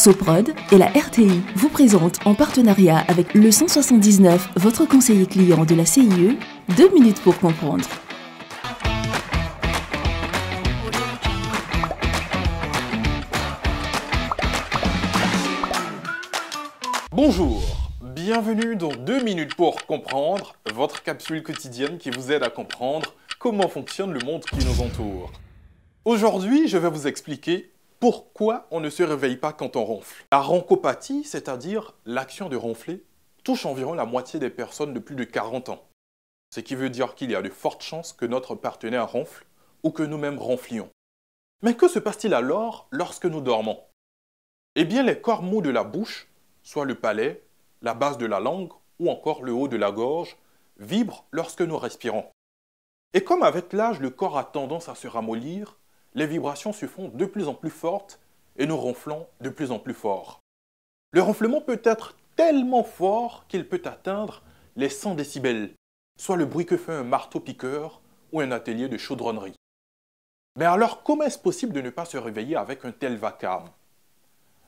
Soprod et la RTI vous présentent en partenariat avec le 179, votre conseiller client de la CIE, 2 minutes pour comprendre. Bonjour, bienvenue dans 2 minutes pour comprendre, votre capsule quotidienne qui vous aide à comprendre comment fonctionne le monde qui nous entoure. Aujourd'hui, je vais vous expliquer pourquoi on ne se réveille pas quand on ronfle. La ronchopathie, c'est-à-dire l'action de ronfler, touche environ la moitié des personnes de plus de 40 ans. Ce qui veut dire qu'il y a de fortes chances que notre partenaire ronfle ou que nous-mêmes ronflions. Mais que se passe-t-il alors lorsque nous dormons? Eh bien, les corps mous de la bouche, soit le palais, la base de la langue ou encore le haut de la gorge, vibrent lorsque nous respirons. Et comme avec l'âge, le corps a tendance à se ramollir, les vibrations se font de plus en plus fortes et nous ronflons de plus en plus fort. Le ronflement peut être tellement fort qu'il peut atteindre les 100 décibels, soit le bruit que fait un marteau-piqueur ou un atelier de chaudronnerie. Mais alors, comment est-ce possible de ne pas se réveiller avec un tel vacarme?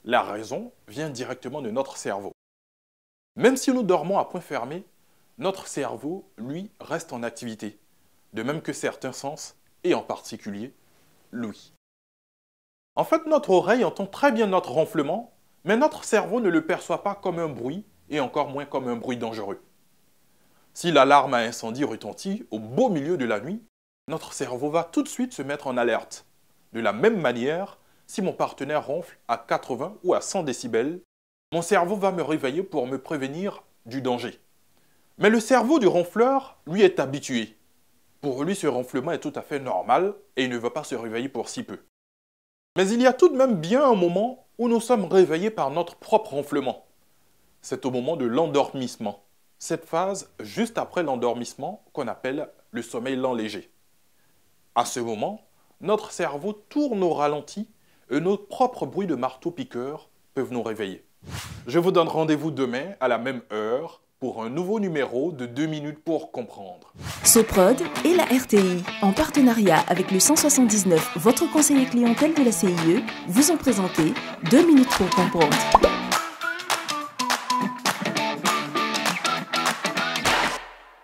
La raison vient directement de notre cerveau. Même si nous dormons à point fermé, notre cerveau, lui, reste en activité, de même que certains sens, et en particulier l'ouïe. En fait, notre oreille entend très bien notre ronflement, mais notre cerveau ne le perçoit pas comme un bruit, et encore moins comme un bruit dangereux. Si l'alarme à incendie retentit au beau milieu de la nuit, notre cerveau va tout de suite se mettre en alerte. De la même manière, si mon partenaire ronfle à 80 ou à 100 décibels, mon cerveau va me réveiller pour me prévenir du danger. Mais le cerveau du ronfleur, lui, est habitué. Pour lui, ce ronflement est tout à fait normal et il ne va pas se réveiller pour si peu. Mais il y a tout de même bien un moment où nous sommes réveillés par notre propre ronflement. C'est au moment de l'endormissement. Cette phase juste après l'endormissement qu'on appelle le sommeil lent léger. À ce moment, notre cerveau tourne au ralenti et nos propres bruits de marteau-piqueur peuvent nous réveiller. Je vous donne rendez-vous demain à la même heure pour un nouveau numéro de 2 minutes pour comprendre. Soprod et la RTI, en partenariat avec le 179, votre conseiller clientèle de la CIE, vous ont présenté 2 minutes pour comprendre.